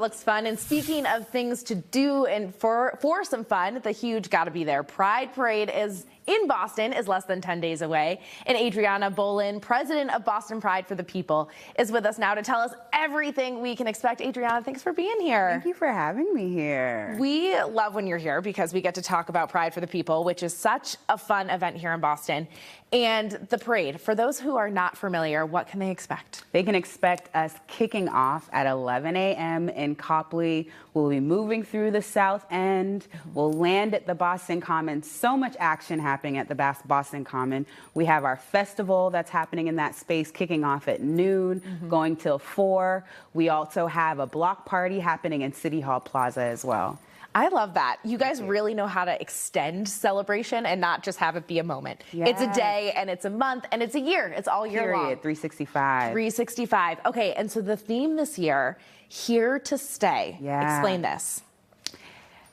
Looks fun. And speaking of things to do and for some fun, the huge Gotta Be There Pride Parade is in Boston, is less than 10 days away. And Adriana Bolin, president of Boston Pride for the People, is with us now to tell us everything we can expect. Adriana, thanks for being here. Thank you for having me here. We love when you're here because we get to talk about Pride for the People, which is such a fun event here in Boston. And the parade, for those who are not familiar, what can they expect? They can expect us kicking off at 11 a.m. in Copley. We'll be moving through the South End. We'll land at the Boston Common. So much action happening at the Boston Common. We have our festival that's happening in that space, kicking off at noon, going till 4. We also have a block party happening in City Hall Plaza as well. I love that. You guys really know how to extend celebration and not just have it be a moment. Yes. It's a day and it's a month and it's a year. It's all year long. 365. 365. Okay, and so the theme this year, Here to Stay. Yeah. Explain this.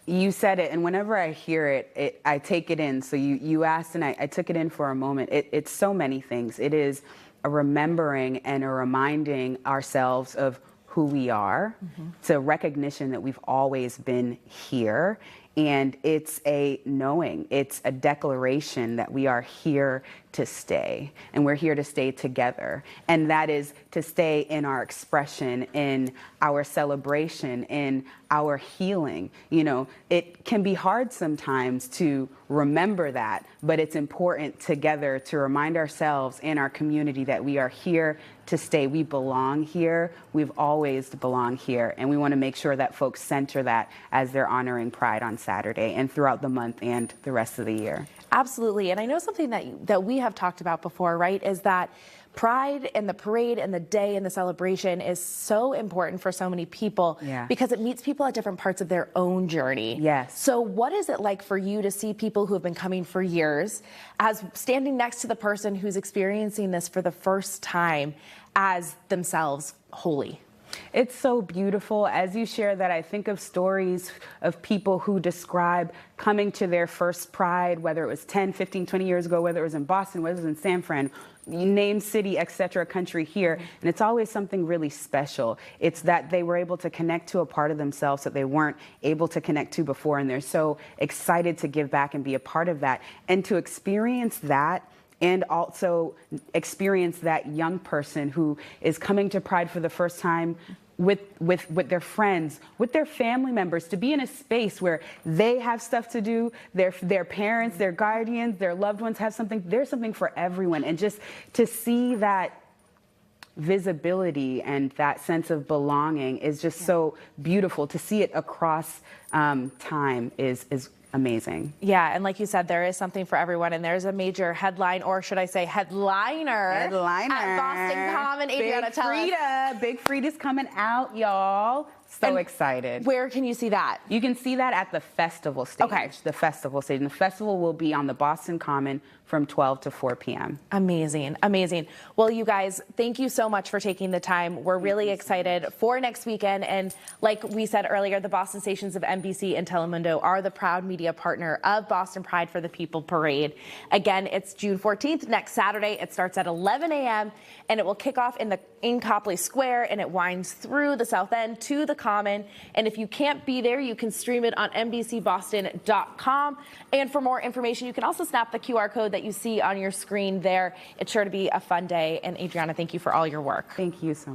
You said it, and whenever I hear it, I take it in. So you asked, and I took it in for a moment. It's so many things. It is a remembering and a reminding ourselves of who we are. It's a recognition that we've always been here. And it's a knowing, it's a declaration that we are here to stay, and we're here to stay together. And that is to stay in our expression, in our celebration, in our healing. You know, it can be hard sometimes to remember that, but it's important together to remind ourselves and our community that we are here to stay. We belong here. We've always belonged here. And we want to make sure that folks center that as they're honoring Pride on Saturday and throughout the month and the rest of the year. Absolutely. And I know something that we have talked about before, right, is that Pride and the parade and the day and the celebration is so important for so many people because it meets people at different parts of their own journey. Yes. So what is it like for you to see people who have been coming for years as standing next to the person who's experiencing this for the first time as themselves wholly? It's so beautiful. As you share that, I think of stories of people who describe coming to their first Pride, whether it was 10, 15, 20 years ago, whether it was in Boston, whether it was in San Fran, you name city, etc., country here. And it's always something really special. It's that they were able to connect to a part of themselves that they weren't able to connect to before. And they're so excited to give back and be a part of that. And to experience that, and also experience that young person who is coming to Pride for the first time with their friends, with their family members, to be in a space where they have stuff to do, their parents, their guardians, their loved ones have something. There's something for everyone. And just to see that visibility and that sense of belonging is just so beautiful. To see it across time is amazing. Yeah, and like you said, there is something for everyone, and there's a major headline, or should I say headliner at Boston Common. Adriana, tell us. Big Frida's coming out, y'all. So excited. Where can you see that? You can see that at the festival stage. Okay. The festival stage. And the festival will be on the Boston Common from 12 to 4 p.m. Amazing. Amazing. Well, you guys, thank you so much for taking the time. We're really excited for next weekend. And like we said earlier, the Boston stations of NBC and Telemundo are the proud media partner of Boston Pride for the People Parade. Again, it's June 14th, next Saturday. It starts at 11 a.m. and it will kick off in Copley Square, and it winds through the South End to the Common. And if you can't be there, you can stream it on NBCBoston.com. And for more information, you can also snap the QR code that you see on your screen there. It's sure to be a fun day. And Adriana, thank you for all your work. Thank you so much.